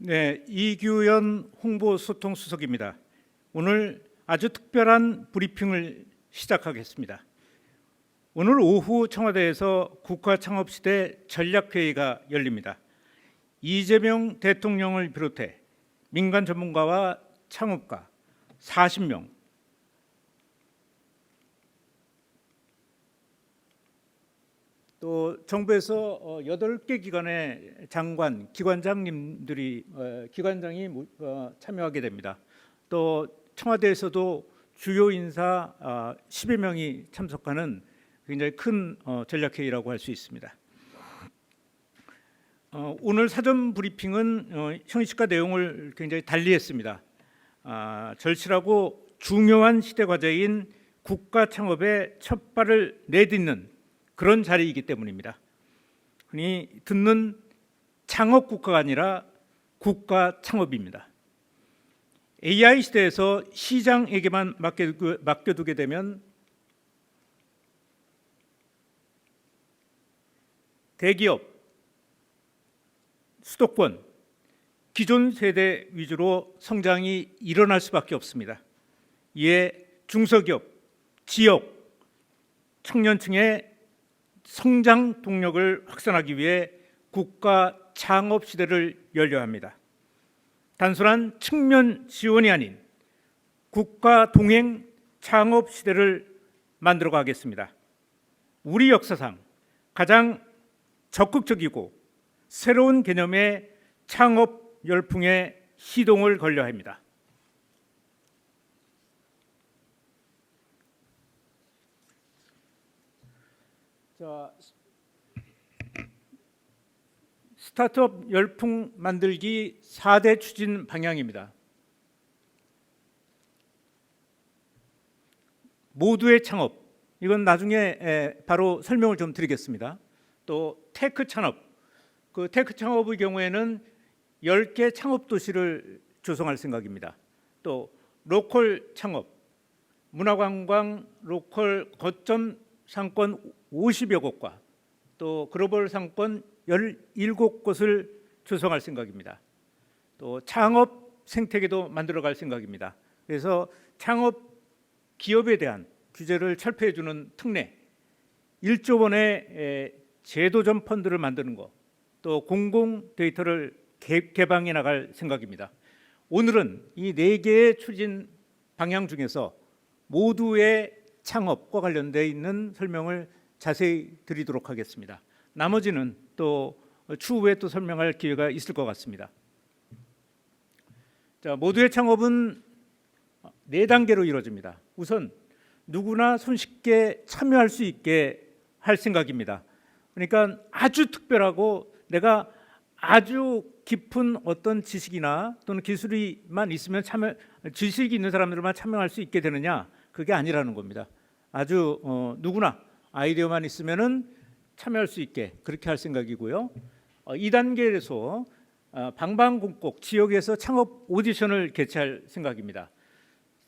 네, 이규현 홍보소통수석입니다. 오늘 아주 특별한 브리핑을 시작하겠습니다. 오늘 오후 청와대에서 국가창업시대 전략회의가 열립니다. 이재명 대통령을 비롯해 민간 전문가와 창업가 40명, 또 정부에서 8개 기관의 장관, 기관장님들이 기관장이 참여하게 됩니다. 또 청와대에서도 주요 인사 10여 명이 참석하는 굉장히 큰 전략회의라고 할 수 있습니다. 오늘 사전 브리핑은 형식과 내용을 굉장히 달리했습니다. 절실하고 중요한 시대 과제인 국가 창업에 첫 발을 내딛는 그런 자리이기 때문입니다. 흔히 듣는 창업 국가가 아니라 국가 창업입니다. AI 시대에서 시장에게만 맡겨두게 되면 대기업, 수도권, 기존 세대 위주로 성장이 일어날 수밖에 없습니다. 이에 중소기업, 지역, 청년층의 성장 동력을 확산하기 위해 국가 창업 시대를 열려야 합니다. 단순한 측면 지원이 아닌 국가 동행 창업 시대를 만들어 가겠습니다. 우리 역사상 가장 적극적이고 새로운 개념의 창업 열풍에 시동을 걸려야 합니다. 자, 스타트업 열풍 만들기 4대 추진 방향입니다. 모두의 창업, 이건 나중에 바로 설명을 좀 드리겠습니다. 또 테크 창업, 그 테크 창업의 경우에는 10개 창업 도시를 조성할 생각입니다. 또 로컬 창업, 문화관광 로컬 거점 상권 50여 곳과 또 글로벌 상권 17곳을 조성할 생각입니다. 또 창업 생태계도 만들어갈 생각입니다. 그래서 창업 기업에 대한 규제를 철폐해 주는 특례, 1조 원의 제도전 펀드를 만드는 것, 또 공공 데이터를 개방해 나갈 생각입니다. 오늘은 이 4개의 추진 방향 중에서 모두의 창업과 관련되어 있는 설명을 자세히 드리도록 하겠습니다. 나머지는 또 추후에 또 설명할 기회가 있을 것 같습니다. 자, 모두의 창업은 4단계로 이루어집니다. 우선 누구나 손쉽게 참여할 수 있게 할 생각입니다. 그러니까 아주 특별하고 내가 아주 깊은 어떤 지식이나 또는 기술이만 있으면 지식이 있는 사람들만 참여할 수 있게 되느냐, 그게 아니라는 겁니다. 아주 누구나 아이디어만 있으면은 참여할 수 있게 그렇게 할 생각이고요. 2단계에서 방방곡곡 지역에서 창업 오디션을 개최할 생각입니다.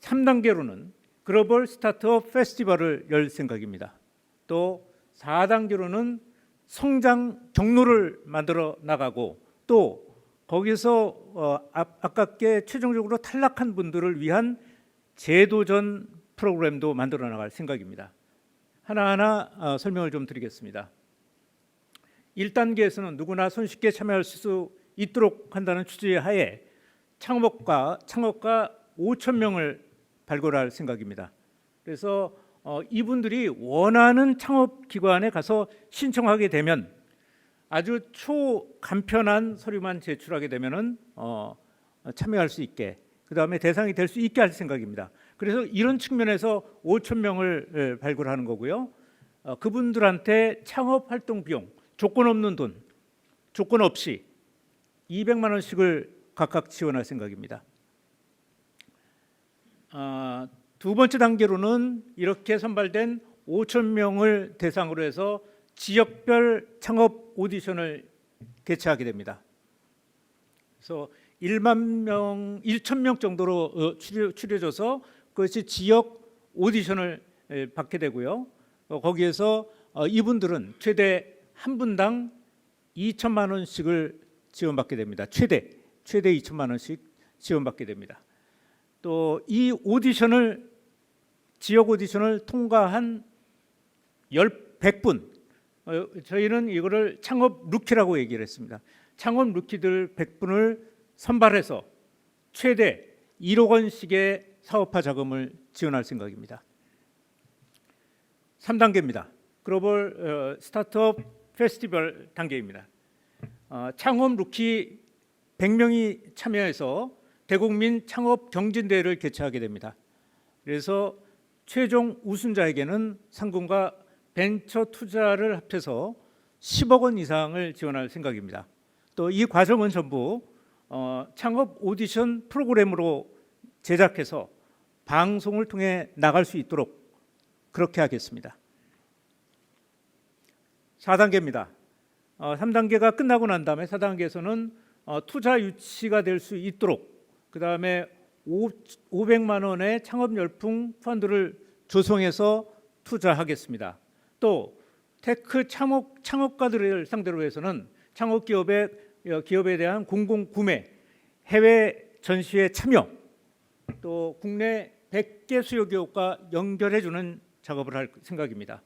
3단계로는 글로벌 스타트업 페스티벌을 열 생각입니다. 또 4단계로는 성장 경로를 만들어 나가고 또 거기서 아깝게 최종적으로 탈락한 분들을 위한 제도전 프로그램도 만들어 나갈 생각입니다. 하나하나 설명을 좀 드리겠습니다. 1단계에서는 누구나 손쉽게 참여할 수 있도록 한다는 취지의 하에 창업가 5,000명을 발굴할 생각입니다. 그래서 이분들이 원하는 창업기관에 가서 신청하게 되면 아주 초간편한 서류만 제출하게 되면은 참여할 수 있게, 그 다음에 대상이 될 수 있게 할 생각입니다. 그래서 이런 측면에서 5,000명을 발굴하는 거고요. 그분들한테 창업 활동 비용, 조건 없는 돈, 조건 없이 200만 원씩을 각각 지원할 생각입니다. 두 번째 단계로는 이렇게 선발된 5,000명을 대상으로 해서 지역별 창업 오디션을 개최하게 됩니다. 그래서 1,000명 정도로 추려져서 그것이 지역 오디션을 받게 되고요. 거기에서 이분들은 최대 한 분당 2천만 원씩을 지원받게 됩니다. 최대 최대 2천만 원씩 지원받게 됩니다. 또 이 오디션을 지역 오디션을 통과한 100분, 저희는 이거를 창업 루키라고 얘기를 했습니다. 창업 루키들 100분을 선발해서 최대 1억 원씩의 사업화 자금을 지원할 생각입니다. 3단계입니다. 글로벌 스타트업 페스티벌 단계입니다. 창업 루키 100명이 참여해서 대국민 창업 경진대회를 개최하게 됩니다. 그래서 최종 우승자에게는 상금과 벤처 투자를 합해서 10억 원 이상을 지원할 생각입니다. 또 이 과정은 전부 창업 오디션 프로그램으로 제작해서 방송을 통해 나갈 수 있도록 그렇게 하겠습니다. 4단계입니다. 3단계가 끝나고 난 다음에 4단계에서는 투자 유치가 될 수 있도록 그 다음에 500만 원의 창업 열풍 펀드를 조성해서 투자하겠습니다. 또 테크 창업가들을 상대로 해서는 창업 기업에 대한 공공 구매, 해외 전시회 참여, 또 국내 100개 수요 기업과 연결해 주는 작업을 할 생각입니다.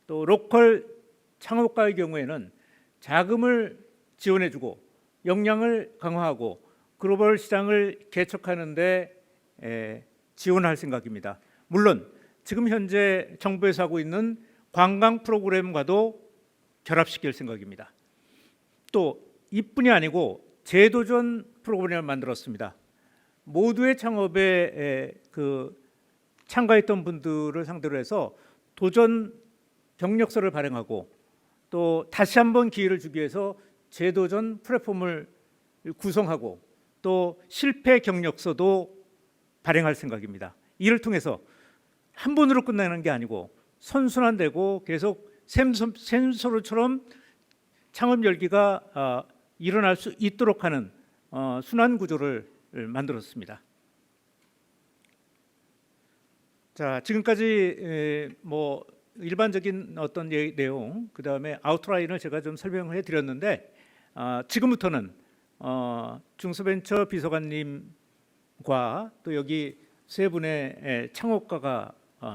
또 로컬 창업가의 경우에는 자금을 지원해 주고 역량을 강화하고 글로벌 시장을 개척하는 데 지원할 생각입니다. 물론 지금 현재 정부에서 하고 있는 관광 프로그램과도 결합시킬 생각입니다. 또 이뿐이 아니고 재도전 프로그램을 만들었습니다. 모두의 창업에 참가했던 분들을 상대로 해서 도전 경력서를 발행하고 또 다시 한번 기회를 주기 위해서 재도전 플랫폼을 구성하고 또 실패 경력서도 발행할 생각입니다. 이를 통해서 한 번으로 끝나는 게 아니고 선순환되고 계속 샘소로처럼 창업 열기가 일어날 수 있도록 하는 순환 구조를 만들었습니다. 자, 지금까지 뭐 일반적인 어떤 내용, 그 다음에 아웃라인을 제가 좀 설명해 드렸는데 지금부터는 중소벤처 비서관님과 또 여기 세 분의 창업가가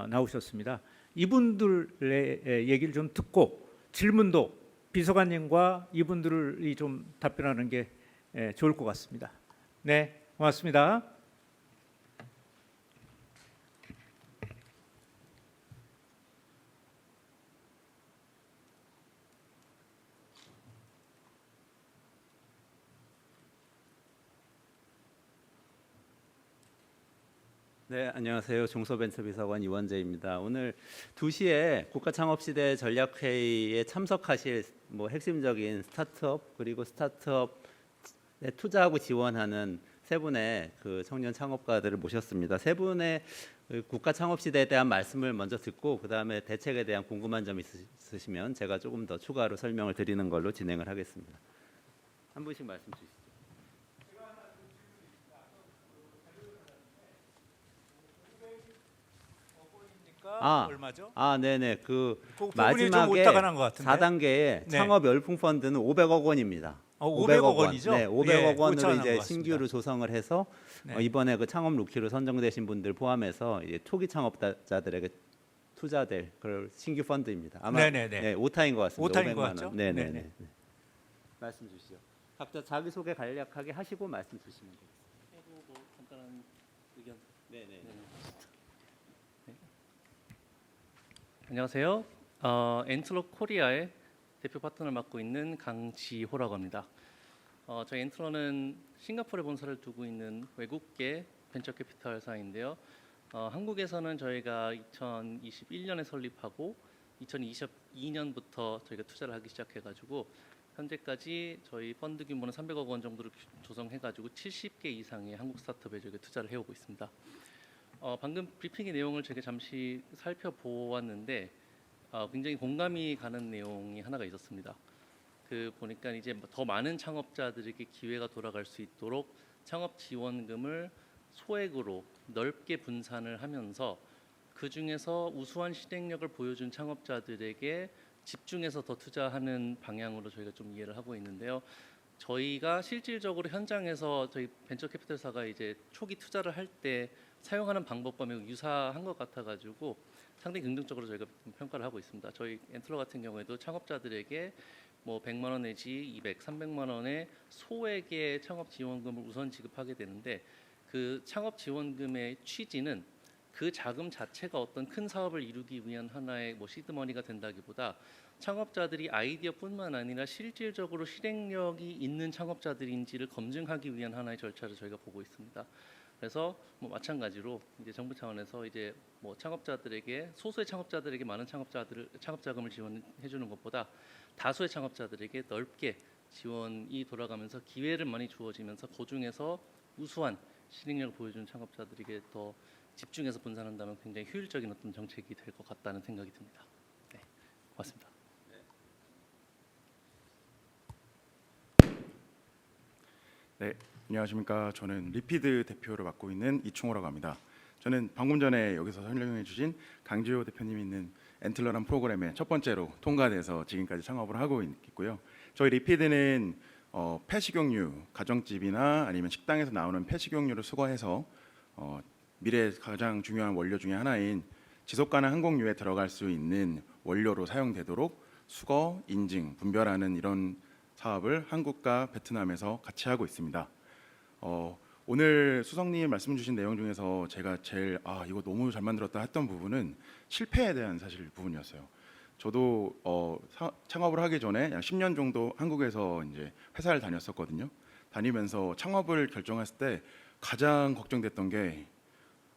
나오셨습니다. 이분들의 얘기를 좀 듣고 질문도 비서관님과 이분들이 좀 답변하는 게 좋을 것 같습니다. 네, 고맙습니다. 네, 안녕하세요. 중소벤처비서관 이원재입니다. 오늘 2시에 국가창업시대 전략회의에 참석하실 핵심적인 스타트업 그리고 스타트업에 투자하고 지원하는 세 분의 청년 창업가들을 모셨습니다. 세 분의 국가창업시대에 대한 말씀을 먼저 듣고 그 다음에 대책에 대한 궁금한 점 있으시면 제가 조금 더 추가로 설명을 드리는 걸로 진행을 하겠습니다. 한 분씩 말씀 주시죠. 얼마죠? 네네. 그 마지막에 4단계의 네. 창업 열풍 펀드는 500억 원입니다. 500억 원이죠? 네, 500억 원으로 이제 것 신규로 조성을 해서 네. 이번에 창업 루키로 선정되신 분들 포함해서 이제 초기 창업자들에게 투자될 그런 신규 펀드입니다. 아마 네네네. 오타인 것 같습니다. 오타인 것 500만 같죠? 원. 네네네. 네네. 말씀 주시죠. 각자 자기 소개 간략하게 하시고 말씀 주시면 됩니다. 서로 간단한 의견. 네네. 안녕하세요. 엔틀러 코리아의 대표 파트너를 맡고 있는 강지호라고 합니다. 저희 엔틀러는 싱가포르에 본사를 두고 있는 외국계 벤처 캐피탈사인데요. 한국에서는 저희가 2021년에 설립하고 2022년부터 저희가 투자를 하기 시작해가지고 현재까지 저희 펀드 규모는 300억 원 정도를 조성해가지고 70개 이상의 한국 스타트업에 저희가 투자를 해오고 있습니다. 방금 브리핑의 내용을 제가 잠시 살펴보았는데 굉장히 공감이 가는 내용이 하나가 있었습니다. 보니까 이제 더 많은 창업자들에게 기회가 돌아갈 수 있도록 창업 지원금을 소액으로 넓게 분산을 하면서 그 중에서 우수한 실행력을 보여준 창업자들에게 집중해서 더 투자하는 방향으로 저희가 좀 이해를 하고 있는데요. 저희가 실질적으로 현장에서 저희 벤처 캐피털사가 이제 초기 투자를 할 때 사용하는 방법과 매우 유사한 것 같아가지고 상당히 긍정적으로 저희가 평가를 하고 있습니다. 저희 엔틀러 같은 경우에도 창업자들에게 뭐 100만 원 내지 200, 300만 원의 소액의 창업 지원금을 우선 지급하게 되는데 그 창업 지원금의 취지는 그 자금 자체가 어떤 큰 사업을 이루기 위한 하나의 뭐 시드머니가 된다기보다 창업자들이 아이디어뿐만 아니라 실질적으로 실행력이 있는 창업자들인지를 검증하기 위한 하나의 절차를 저희가 보고 있습니다. 그래서 뭐 마찬가지로 이제 정부 차원에서 이제 뭐 창업자들에게 소수의 창업자들에게 많은 창업자금을 지원해 주는 것보다 다수의 창업자들에게 넓게 지원이 돌아가면서 기회를 많이 주어지면서 그 중에서 우수한 실행력을 보여주는 창업자들에게 더 집중해서 분산한다면 굉장히 효율적인 어떤 정책이 될 것 같다는 생각이 듭니다. 네, 고맙습니다. 네, 안녕하십니까. 저는 리피드 대표를 맡고 있는 이충호라고 합니다. 저는 방금 전에 여기서 설명해 주신 강지호 대표님이 있는 엔틀러란 프로그램에 첫 번째로 통과돼서 지금까지 창업을 하고 있고요. 저희 리피드는 폐식용유, 가정집이나 아니면 식당에서 나오는 폐식용유를 수거해서 미래의 가장 중요한 원료 중에 하나인 지속가능 항공유에 들어갈 수 있는 원료로 사용되도록 수거, 인증, 분별하는 이런 사업을 한국과 베트남에서 같이 하고 있습니다. 오늘 수석님 말씀 주신 내용 중에서 제가 제일 이거 너무 잘 만들었다 했던 부분은 실패에 대한 사실 부분이었어요. 저도 창업을 하기 전에 약 10년 정도 한국에서 이제 회사를 다녔었거든요. 다니면서 창업을 결정했을 때 가장 걱정됐던 게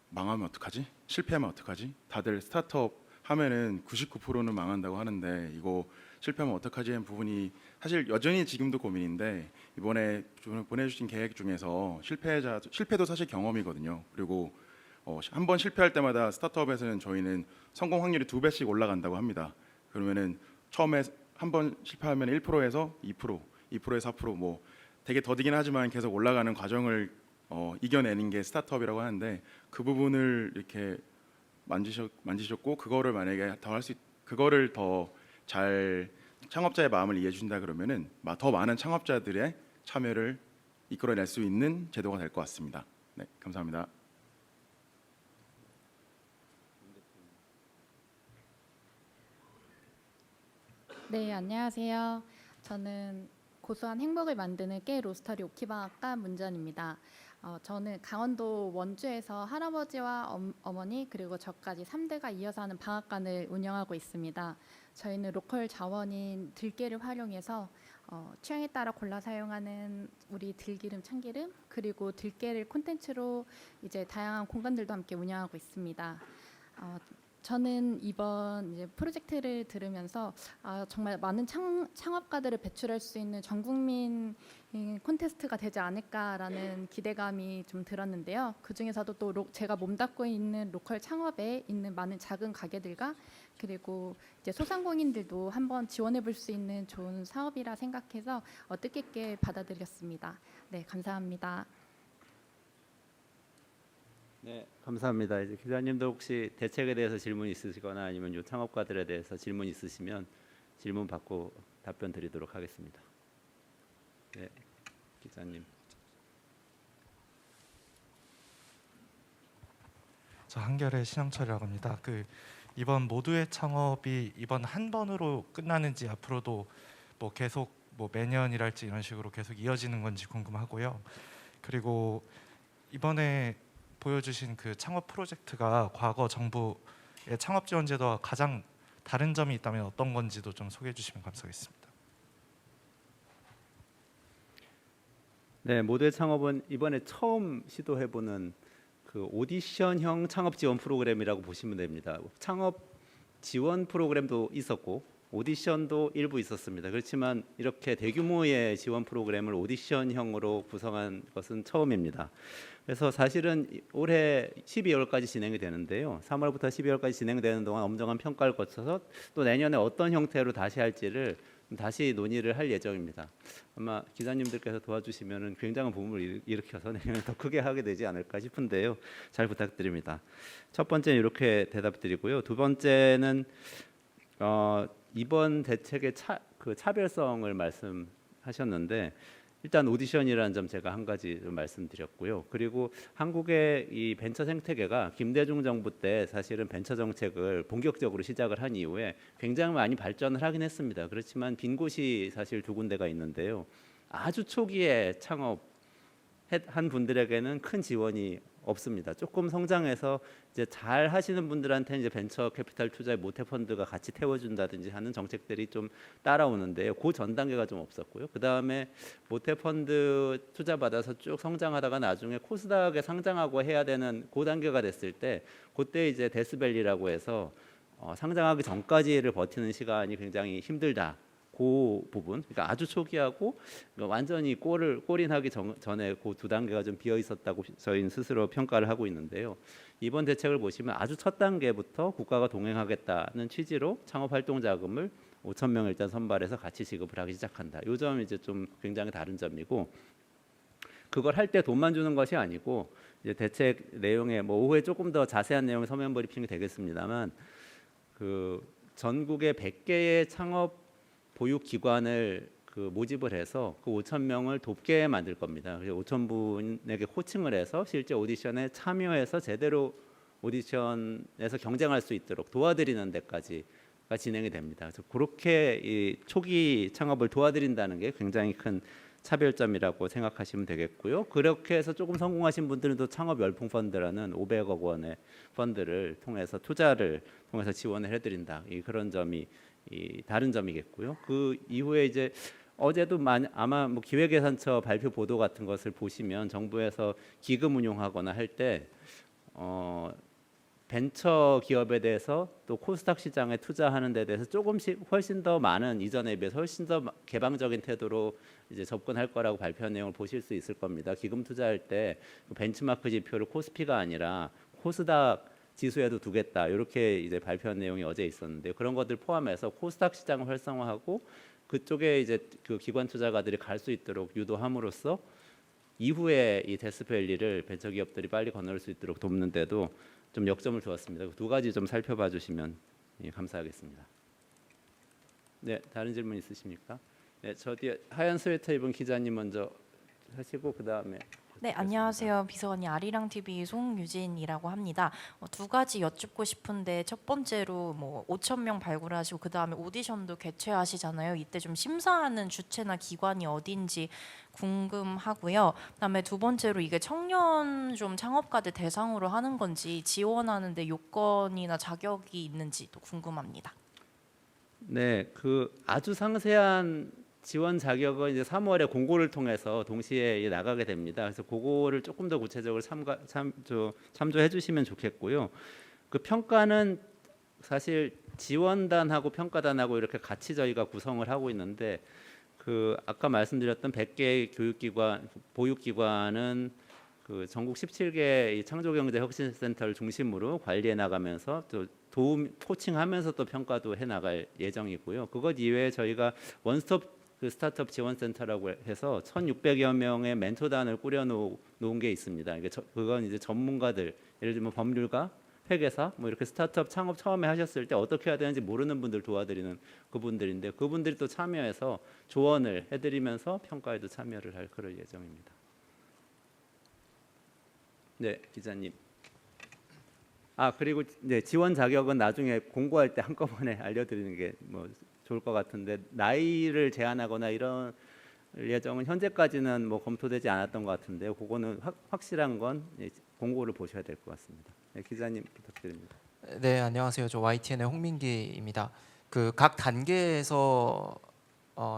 망하면 어떡하지? 실패하면 어떡하지? 다들 스타트업 하면은 99%는 망한다고 하는데 이거 실패하면 어떡하지 하는 부분이 사실 여전히 지금도 고민인데 이번에 보내주신 계획 중에서 실패도 사실 경험이거든요. 그리고 한 번 실패할 때마다 스타트업에서는 저희는 성공 확률이 2배씩 올라간다고 합니다. 그러면은 처음에 한 번 실패하면 1%에서 2%, 2%에서 4%, 뭐 되게 더디긴 하지만 계속 올라가는 과정을 이겨내는 게 스타트업이라고 하는데 그 부분을 이렇게 만지셨고 그거를 만약에 그거를 더 잘 창업자의 마음을 이해해 주신다 그러면은 더 많은 창업자들의 참여를 이끌어낼 수 있는 제도가 될 것 같습니다. 네, 감사합니다. 네, 안녕하세요. 저는 고소한 행복을 만드는 깨 로스터리 오키방앗간 문전입니다. 저는 강원도 원주에서 할아버지와 어머니 그리고 저까지 3대가 이어서 하는 방앗간을 운영하고 있습니다. 저희는 로컬 자원인 들깨를 활용해서 취향에 따라 골라 사용하는 우리 들기름, 참기름 그리고 들깨를 콘텐츠로 이제 다양한 공간들도 함께 운영하고 있습니다. 저는 이번 이제 프로젝트를 들으면서 정말 많은 창업가들을 배출할 수 있는 전국민 콘테스트가 되지 않을까라는 기대감이 좀 들었는데요. 그 중에서도 또 제가 몸담고 있는 로컬 창업에 있는 많은 작은 가게들과 그리고 이제 소상공인들도 한번 지원해 볼 수 있는 좋은 사업이라 생각해서 뜻깊게 받아들였습니다. 네, 감사합니다. 네, 감사합니다. 이제 기자님도 혹시 대책에 대해서 질문 있으시거나 아니면 요 창업가들에 대해서 질문 있으시면 질문 받고 답변 드리도록 하겠습니다. 네, 기자님. 저 한결의 신영철이라고 합니다. 이번 모두의 창업이 이번 한 번으로 끝나는지 앞으로도 뭐 계속 뭐 매년이랄지 이런 식으로 계속 이어지는 건지 궁금하고요. 그리고 이번에 보여주신 그 창업 프로젝트가 과거 정부의 창업 지원 제도와 가장 다른 점이 있다면 어떤 건지도 좀 소개해 주시면 감사하겠습니다. 네, 모두의 창업은 이번에 처음 시도해보는 그 오디션형 창업 지원 프로그램이라고 보시면 됩니다. 창업 지원 프로그램도 있었고 오디션도 일부 있었습니다. 그렇지만 이렇게 대규모의 지원 프로그램을 오디션형으로 구성한 것은 처음입니다. 그래서 사실은 올해 12월까지 진행이 되는데요. 3월부터 12월까지 진행되는 동안 엄정한 평가를 거쳐서 또 내년에 어떤 형태로 다시 할지를 다시 논의를 할 예정입니다. 아마 기자님들께서 도와주시면 굉장한 부분을 일으켜서 내년에 더 크게 하게 되지 않을까 싶은데요. 잘 부탁드립니다. 첫 번째는 이렇게 대답드리고요. 두 번째는 이번 대책의 차별성을 말씀하셨는데 일단 오디션이라는 점 제가 한 가지 좀 말씀드렸고요. 그리고 한국의 이 벤처 생태계가 김대중 정부 때 사실은 벤처 정책을 본격적으로 시작을 한 이후에 굉장히 많이 발전을 하긴 했습니다. 그렇지만 빈 곳이 사실 두 군데가 있는데요. 아주 초기에 창업한 분들에게는 큰 지원이 없습니다. 조금 성장해서 이제 잘 하시는 분들한테 이제 벤처 캐피탈 투자의 모태 펀드가 같이 태워준다든지 하는 정책들이 좀 따라오는데요. 그 전 단계가 좀 없었고요. 그 다음에 모태 펀드 투자 받아서 쭉 성장하다가 나중에 코스닥에 상장하고 해야 되는 그 단계가 됐을 때, 그때 이제 데스밸리라고 해서 상장하기 전까지를 버티는 시간이 굉장히 힘들다. 그 부분, 그러니까 아주 초기하고 완전히 골인하기 전에 그 두 단계가 좀 비어 있었다고 저희는 스스로 평가를 하고 있는데요. 이번 대책을 보시면 아주 첫 단계부터 국가가 동행하겠다는 취지로 창업 활동 자금을 5,000명 일단 선발해서 같이 지급을 하기 시작한다. 이 점이 이제 좀 굉장히 다른 점이고, 그걸 할 때 돈만 주는 것이 아니고 이제 대책 내용에 뭐 오후에 조금 더 자세한 내용의 서면 브리핑이 되겠습니다만, 그 전국에 100개의 창업 보육 기관을 모집을 해서 그 5,000명을 돕게 만들 겁니다. 그래서 5,000분에게 코칭을 해서 실제 오디션에 참여해서 제대로 오디션에서 경쟁할 수 있도록 도와드리는 데까지가 진행이 됩니다. 그래서 그렇게 이 초기 창업을 도와드린다는 게 굉장히 큰 차별점이라고 생각하시면 되겠고요. 그렇게 해서 조금 성공하신 분들은 또 창업 열풍 펀드라는 500억 원의 펀드를 통해서 투자를 통해서 지원을 해드린다. 그런 점이 다른 점이겠고요. 그 이후에 이제 어제도 아마 뭐 기획예산처 발표 보도 같은 것을 보시면 정부에서 기금 운용하거나 할 때 벤처 기업에 대해서 또 코스닥 시장에 투자하는 데 대해서 조금씩 훨씬 더 많은, 이전에 비해서 훨씬 더 개방적인 태도로 이제 접근할 거라고 발표한 내용을 보실 수 있을 겁니다. 기금 투자할 때 벤치마크 지표를 코스피가 아니라 코스닥 지수에도 두겠다, 이렇게 이제 발표한 내용이 어제 있었는데요. 그런 것들 포함해서 코스닥 시장을 활성화하고 그쪽에 이제 그 기관 투자가들이 갈 수 있도록 유도함으로써 이후에 이 데스밸리를 벤처 기업들이 빨리 건널 수 있도록 돕는데도 좀 역점을 두었습니다. 두 가지 좀 살펴봐 주시면 감사하겠습니다. 네, 다른 질문 있으십니까? 네, 저 뒤에 하얀 스웨터 입은 기자님 먼저 하시고 그 다음에. 네, 안녕하세요. 비서관님, 아리랑 TV 송유진이라고 합니다. 두 가지 여쭙고 싶은데, 첫 번째로 뭐 5,000명 발굴하시고 그 다음에 오디션도 개최하시잖아요. 이때 좀 심사하는 주체나 기관이 어딘지 궁금하고요. 그다음에 두 번째로 이게 청년 좀 창업가들 대상으로 하는 건지 지원하는데 요건이나 자격이 있는지도 궁금합니다. 네, 그 아주 상세한 지원 자격은 이제 3월에 공고를 통해서 동시에 나가게 됩니다. 그래서 그거를 조금 더 구체적으로 참조해 주시면 좋겠고요. 그 평가는 사실 지원단하고 평가단하고 이렇게 같이 저희가 구성을 하고 있는데, 그 아까 말씀드렸던 100개의 교육기관, 보육기관은 그 전국 17개 이 창조경제혁신센터를 중심으로 관리해 나가면서 또 도움 코칭하면서 또 평가도 해 나갈 예정이고요. 그것 이외에 저희가 원스톱 그 스타트업 지원센터라고 해서 1,600여 명의 멘토단을 꾸려 놓은 게 있습니다. 그건 이제 전문가들, 예를 들면 법률가, 회계사, 뭐 이렇게 스타트업 창업 처음에 하셨을 때 어떻게 해야 되는지 모르는 분들 도와드리는 그분들인데, 그분들이 또 참여해서 조언을 해드리면서 평가에도 참여를 할 그럴 예정입니다. 네, 기자님. 그리고 네, 지원 자격은 나중에 공고할 때 한꺼번에 알려드리는 게 뭐 좋을 것 같은데, 나이를 제한하거나 이런 예정은 현재까지는 뭐 검토되지 않았던 것 같은데요. 그거는 확실한 건 공고를 보셔야 될 것 같습니다. 네, 기자님 부탁드립니다. 네, 안녕하세요. 저 YTN의 홍민기입니다. 그 각 단계에서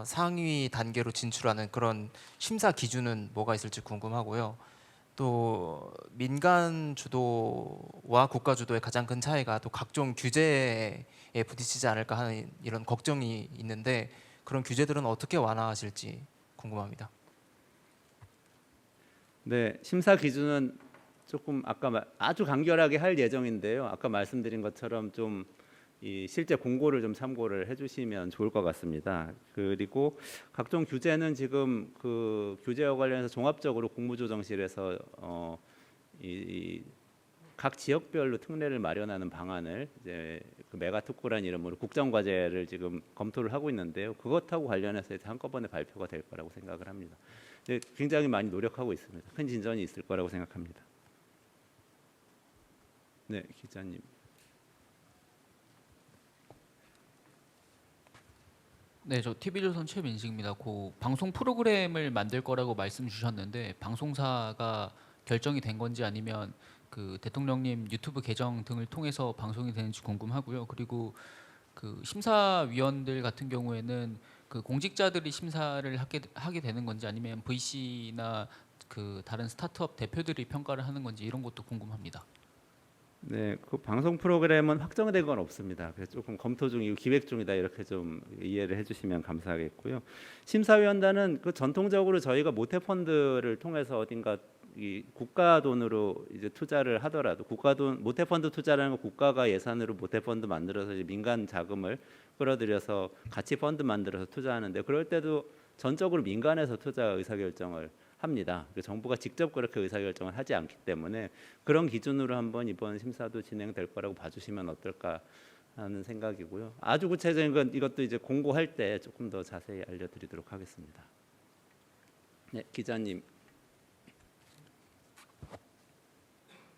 상위 단계로 진출하는 그런 심사 기준은 뭐가 있을지 궁금하고요. 또 민간 주도와 국가 주도의 가장 큰 차이가 또 각종 규제에 부딪히지 않을까 하는 이런 걱정이 있는데, 그런 규제들은 어떻게 완화하실지 궁금합니다. 네, 심사 기준은 조금 아까 아주 간결하게 할 예정인데요. 아까 말씀드린 것처럼 좀 이 실제 공고를 좀 참고를 해주시면 좋을 것 같습니다. 그리고 각종 규제는 지금 그 규제와 관련해서 종합적으로 국무조정실에서 각 지역별로 특례를 마련하는 방안을 이제 그 메가특구라는 이름으로 국정과제를 지금 검토를 하고 있는데요. 그것하고 관련해서 한꺼번에 발표가 될 거라고 생각을 합니다. 네, 굉장히 많이 노력하고 있습니다. 큰 진전이 있을 거라고 생각합니다. 네, 기자님. 네, 저 TV조선 최민식입니다. 그 방송 프로그램을 만들 거라고 말씀 주셨는데 방송사가 결정이 된 건지 아니면 그 대통령님 유튜브 계정 등을 통해서 방송이 되는지 궁금하고요. 그리고 그 심사위원들 같은 경우에는 그 공직자들이 심사를 하게 되는 건지 아니면 VC나 그 다른 스타트업 대표들이 평가를 하는 건지 이런 것도 궁금합니다. 네, 그 방송 프로그램은 확정된 건 없습니다. 그래서 조금 검토 중이고 기획 중이다 이렇게 좀 이해를 해주시면 감사하겠고요. 심사위원단은 그 전통적으로 저희가 모태펀드를 통해서 어딘가 이 국가 돈으로 이제 투자를 하더라도 국가 돈 모태펀드 투자라는 건 국가가 예산으로 모태펀드 만들어서 이제 민간 자금을 끌어들여서 가치 펀드 만들어서 투자하는데 그럴 때도 전적으로 민간에서 투자 의사결정을 합니다. 정부가 직접 그렇게 의사결정을 하지 않기 때문에 그런 기준으로 한번 이번 심사도 진행될 거라고 봐주시면 어떨까 하는 생각이고요. 아주 구체적인 건 이것도 이제 공고할 때 조금 더 자세히 알려드리도록 하겠습니다. 네, 기자님.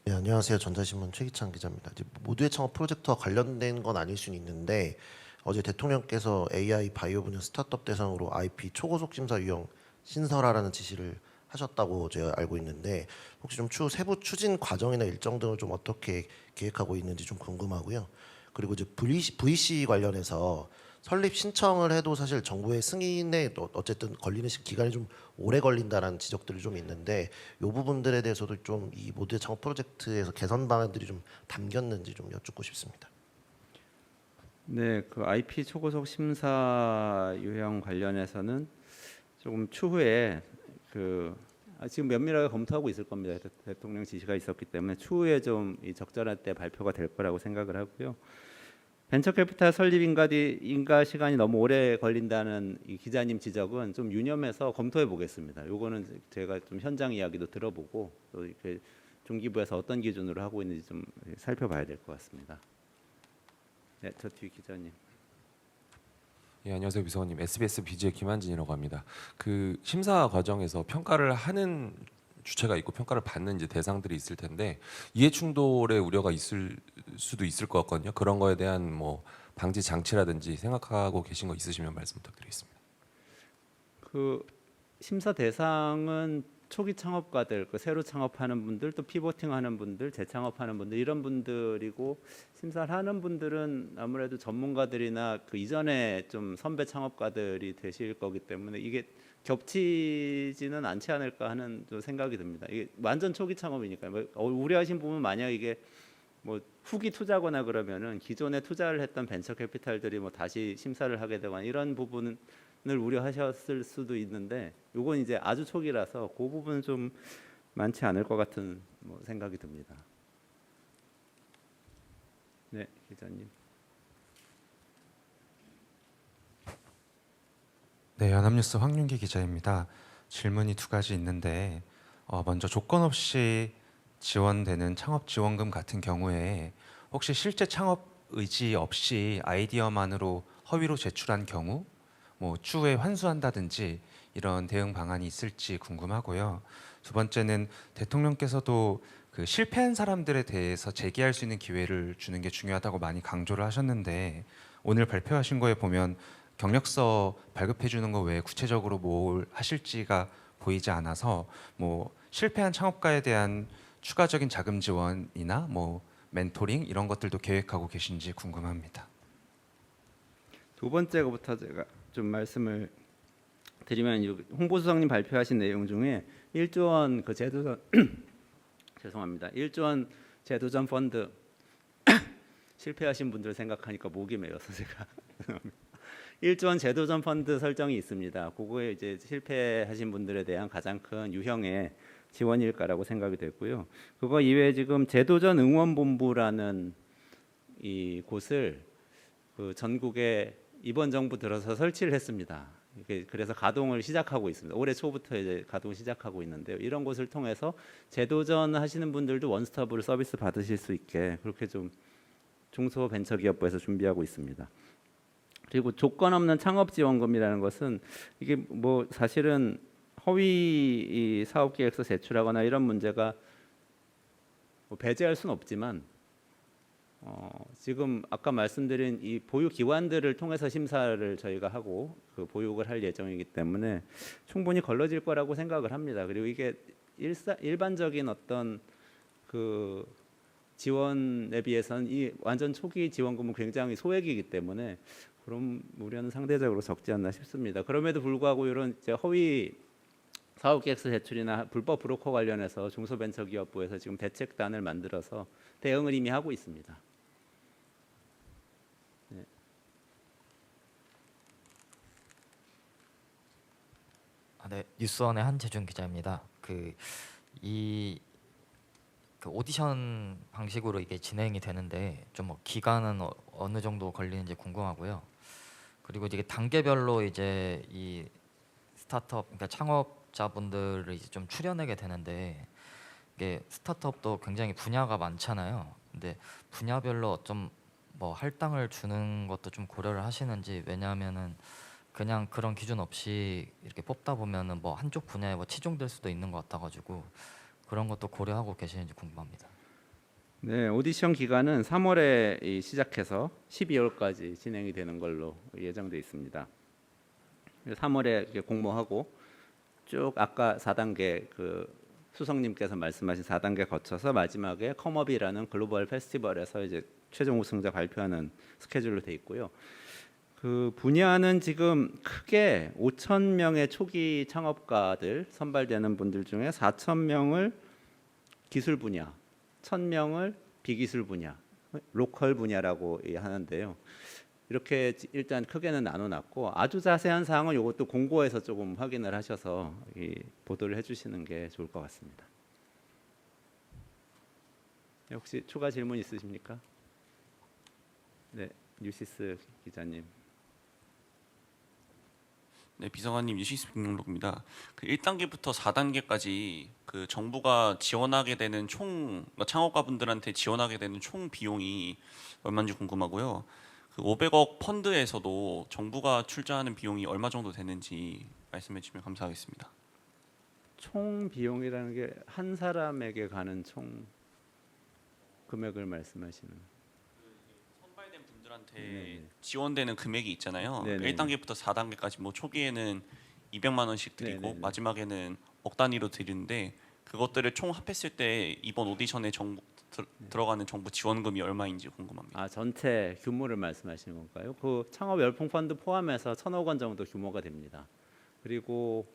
네, 안녕하세요. 전자신문 최기찬 기자입니다. 이제 모두의 창업 프로젝트와 관련된 건 아닐 수는 있는데 어제 대통령께서 AI 바이오 분야 스타트업 대상으로 IP 초고속 심사 유형 신설하라는 지시를 하셨다고 제가 알고 있는데 혹시 좀 추후 세부 추진 과정이나 일정 등을 좀 어떻게 계획하고 있는지 좀 궁금하고요. 그리고 이제 VC 관련해서 설립 신청을 해도 사실 정부의 승인에 어쨌든 걸리는 기간이 좀 오래 걸린다라는 지적들이 좀 있는데 이 부분들에 대해서도 좀 이 모두의 창업 프로젝트에서 개선 방안들이 좀 담겼는지 좀 여쭙고 싶습니다. 네, 그 IP 초고속 심사 유형 관련해서는 조금 추후에 지금 면밀하게 검토하고 있을 겁니다. 대통령 지시가 있었기 때문에 추후에 좀 이 적절할 때 발표가 될 거라고 생각을 하고요. 벤처캐피탈 설립 인가 시간이 너무 오래 걸린다는 이 기자님 지적은 좀 유념해서 검토해 보겠습니다. 요거는 제가 좀 현장 이야기도 들어보고 또 이렇게 중기부에서 어떤 기준으로 하고 있는지 좀 살펴봐야 될 것 같습니다. 네, 저 뒤 기자님. 예, 안녕하세요, 비서관님. SBS BG의 김한진이라고 합니다. 그 심사 과정에서 평가를 하는 주체가 있고 평가를 받는 이제 대상들이 있을 텐데 이해 충돌의 우려가 있을 수도 있을 것 같거든요. 그런 거에 대한 뭐 방지 장치라든지 생각하고 계신 거 있으시면 말씀 부탁드리겠습니다. 그 심사 대상은 초기 창업가들, 그 새로 창업하는 분들, 또 피보팅하는 분들, 재창업하는 분들 이런 분들이고 심사를 하는 분들은 아무래도 전문가들이나 그 이전에 좀 선배 창업가들이 되실 거기 때문에 이게 겹치지는 않지 않을까 하는 좀 생각이 듭니다. 이게 완전 초기 창업이니까 우려하신 부분 만약 이게 뭐 후기 투자거나 그러면은 기존에 투자를 했던 벤처 캐피탈들이 뭐 다시 심사를 하게 되거나 이런 부분을 우려하셨을 수도 있는데 이건 이제 아주 초기라서 그 부분은 좀 많지 않을 것 같은 뭐 생각이 듭니다. 네, 기자님. 네, 연합뉴스 황윤기 기자입니다. 질문이 두 가지 있는데 먼저 조건 없이 지원되는 창업 지원금 같은 경우에 혹시 실제 창업 의지 없이 아이디어만으로 허위로 제출한 경우 뭐 추후에 환수한다든지 이런 대응 방안이 있을지 궁금하고요. 두 번째는 대통령께서도 그 실패한 사람들에 대해서 재기할 수 있는 기회를 주는 게 중요하다고 많이 강조를 하셨는데 오늘 발표하신 거에 보면 경력서 발급해 주는 거 외에 구체적으로 뭘 하실지가 보이지 않아서 뭐 실패한 창업가에 대한 추가적인 자금 지원이나 뭐 멘토링 이런 것들도 계획하고 계신지 궁금합니다. 두 번째 거부터 제가 좀 말씀을 드리면 홍보수석님 발표하신 내용 중에 1조 원 그 제도전 죄송합니다. 1조 원 제도전 펀드 실패하신 분들 생각하니까 목이 메어서 제가 1조 원 제도전 펀드 설정이 있습니다. 그거에 이제 실패하신 분들에 대한 가장 큰 유형의 지원일까라고 생각이 됐고요. 그거 이외에 지금 제도전 응원본부라는 이 곳을 그 전국에 이번 정부 들어서 설치를 했습니다. 그래서 가동을 시작하고 있습니다. 올해 초부터 이제 가동을 시작하고 있는데요. 이런 곳을 통해서 제도전 하시는 분들도 원스톱으로 서비스 받으실 수 있게 그렇게 좀 중소벤처기업부에서 준비하고 있습니다. 그리고 조건 없는 창업 지원금이라는 것은 이게 뭐 사실은 허위 이 사업 계획서 제출하거나 이런 문제가 뭐 배제할 수는 없지만 지금 아까 말씀드린 이 보유 기관들을 통해서 심사를 저희가 하고 그 보육을 할 예정이기 때문에 충분히 걸러질 거라고 생각을 합니다. 그리고 이게 일반적인 어떤 그 지원에 비해서는 이 완전 초기 지원금은 굉장히 소액이기 때문에 그런 우려는 상대적으로 적지 않나 싶습니다. 그럼에도 불구하고 이런 이제 허위 사업계획서 제출이나 불법 브로커 관련해서 중소벤처기업부에서 지금 대책단을 만들어서 대응을 이미 하고 있습니다. 네. 네, 뉴스원의 한재준 기자입니다. 그 오디션 방식으로 이게 진행이 되는데 좀 뭐 기간은 어느 정도 걸리는지 궁금하고요. 그리고 이게 단계별로 이제 이 스타트업, 그러니까 창업자분들을 이제 좀 출연하게 되는데 이게 스타트업도 굉장히 분야가 많잖아요. 근데 분야별로 좀 뭐 할당을 주는 것도 좀 고려를 하시는지, 왜냐하면은 그냥 그런 기준 없이 이렇게 뽑다 보면은 뭐 한쪽 분야에 뭐 치중될 수도 있는 것 같아가지고 그런 것도 고려하고 계시는지 궁금합니다. 네, 오디션 기간은 3월에 시작해서 12월까지 진행이 되는 걸로 예정돼 있습니다. 3월에 공모하고 쭉 아까 4단계 그 수석님께서 말씀하신 4단계 거쳐서 마지막에 컴업이라는 글로벌 페스티벌에서 이제 최종 우승자 발표하는 스케줄로 돼 있고요. 그 분야는 지금 크게 5,000명의 초기 창업가들 선발되는 분들 중에 4,000명을 기술 분야, 1,000명을 비기술 분야, 로컬 분야라고 하는데요. 이렇게 일단 크게는 나눠놨고 아주 자세한 사항은 이것도 공고에서 조금 확인을 하셔서 보도를 해주시는 게 좋을 것 같습니다. 네, 혹시 추가 질문 있으십니까? 네, 뉴시스 기자님. 네, 비서관님 뉴시스 김용록입니다. 그 1단계부터 4단계까지 그 정부가 지원하게 되는 그러니까 창업가분들한테 지원하게 되는 총 비용이 얼마인지 궁금하고요. 그 500억 펀드에서도 정부가 출자하는 비용이 얼마 정도 되는지 말씀해 주시면 감사하겠습니다. 총 비용이라는 게 한 사람에게 가는 총 금액을 말씀하시는. 선발된 분들한테 네네. 지원되는 금액이 있잖아요. 네네. 1단계부터 4단계까지 뭐 초기에는 200만 원씩 드리고 네네네. 마지막에는 억 단위로 드리는데 그것들을 총 합했을 때 이번 오디션에 들어가는 정부 지원금이 얼마인지 궁금합니다. 아, 전체 규모를 말씀하시는 건가요? 그 창업 열풍 펀드 포함해서 1,000억 원 정도 규모가 됩니다. 그리고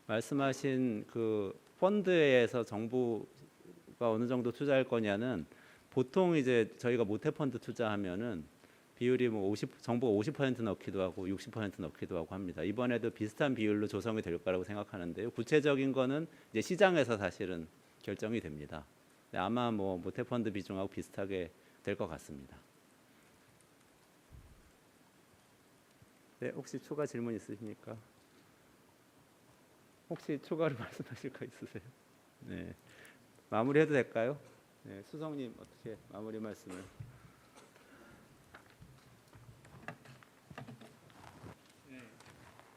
말씀하신 그 펀드에서 정부가 어느 정도 투자할 거냐는 보통 이제 저희가 모태 펀드 투자하면은 비율이 뭐 정부가 50% 넣기도 하고 60% 넣기도 하고 합니다. 이번에도 비슷한 비율로 조성이 될 거라고 생각하는데요. 구체적인 거는 이제 시장에서 사실은 결정이 됩니다. 아마 뭐 모태 펀드 비중하고 비슷하게 될 것 같습니다. 네, 혹시 추가 질문 있으십니까? 혹시 추가로 말씀하실 거 있으세요? 네, 마무리해도 될까요? 네, 수석님 어떻게 마무리 말씀을?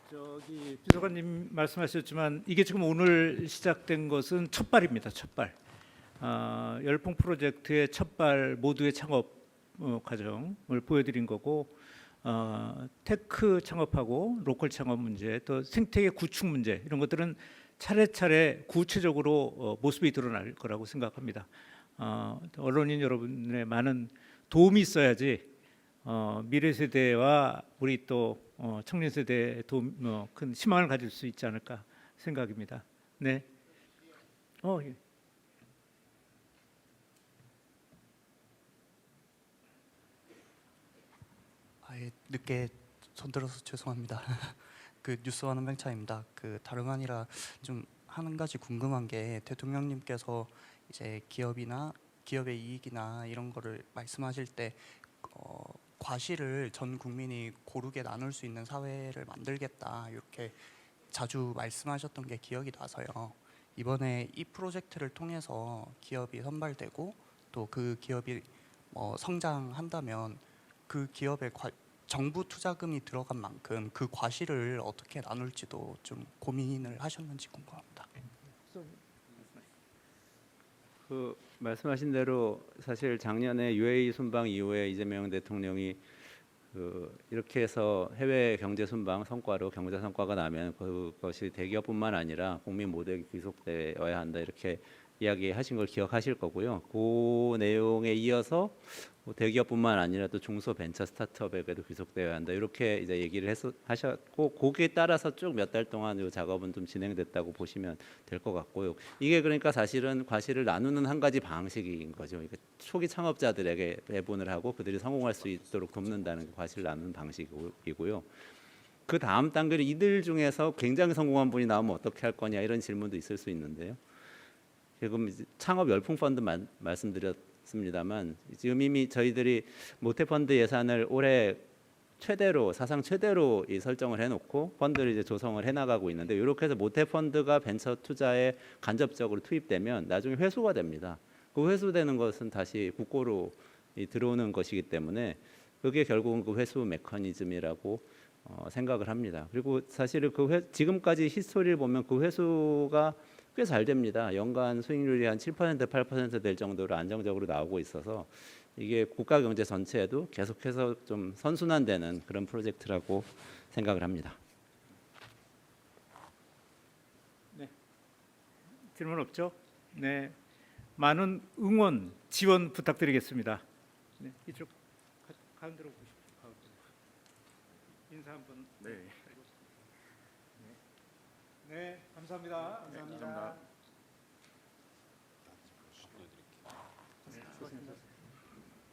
저기 비서관님 말씀하셨지만 이게 지금 오늘 시작된 것은 첫발입니다. 첫발. 열풍 프로젝트의 첫발 모두의 창업 과정을 보여드린 거고 테크 창업하고 로컬 창업 문제 또 생태계 구축 문제 이런 것들은 차례차례 구체적으로 모습이 드러날 거라고 생각합니다. 언론인 여러분의 많은 도움이 있어야지 미래 세대와 우리 또 청년 세대에 큰 희망을 가질 수 있지 않을까 생각입니다. 네. 예. 늦게 손들어서 죄송합니다. 그 뉴스원 한병차입니다. 그 다름 아니라 좀 한 가지 궁금한 게 대통령님께서 이제 기업이나 기업의 이익이나 이런 거를 말씀하실 때 과실을 전 국민이 고르게 나눌 수 있는 사회를 만들겠다 이렇게 자주 말씀하셨던 게 기억이 나서요. 이번에 이 프로젝트를 통해서 기업이 선발되고 또 그 기업이 성장한다면 그 기업의 정부 투자금이 들어간 만큼 그 과실을 어떻게 나눌지도 좀 고민을 하셨는지 궁금합니다. 그 말씀하신 대로 사실 작년에 UAE 순방 이후에 이재명 대통령이 이렇게 해서 해외 경제 순방 성과로 경제 성과가 나면 그것이 대기업뿐만 아니라 국민 모두에게 귀속되어야 한다 이렇게 이야기하신 걸 기억하실 거고요. 그 내용에 이어서 대기업뿐만 아니라 또 중소벤처 스타트업에게도 귀속되어야 한다 이렇게 이제 얘기를 하셨고 거기에 따라서 쭉 몇 달 동안 이 작업은 좀 진행됐다고 보시면 될 것 같고요. 이게 그러니까 사실은 과실을 나누는 한 가지 방식인 거죠. 그러니까 초기 창업자들에게 배분을 하고 그들이 성공할 수 있도록 돕는다는 과실 나누는 방식이고요. 그 다음 단계는 이들 중에서 굉장히 성공한 분이 나오면 어떻게 할 거냐 이런 질문도 있을 수 있는데요. 지금 창업 열풍 펀드 말씀드렸습니다만 지금 이미 저희들이 모태펀드 예산을 올해 최대로 사상 최대로 설정을 해놓고 펀드를 이제 조성을 해나가고 있는데 이렇게 해서 모태펀드가 벤처 투자에 간접적으로 투입되면 나중에 회수가 됩니다. 그 회수되는 것은 다시 국고로 들어오는 것이기 때문에 그게 결국은 그 회수 메커니즘이라고 생각을 합니다. 그리고 사실은 지금까지 히스토리를 보면 그 회수가 꽤 잘 됩니다. 연간 수익률이 한 7% 8% 될 정도로 안정적으로 나오고 있어서 이게 국가 경제 전체에도 계속해서 좀 선순환되는 그런 프로젝트라고 생각을 합니다. 네. 질문 없죠? 네. 많은 응원, 지원 부탁드리겠습니다. 네. 이쪽 가운데로 보십시오. 가운데로. 인사 한번. 네. 네, 감사합니다. 감사합니다. 네, 수고하셨습니다.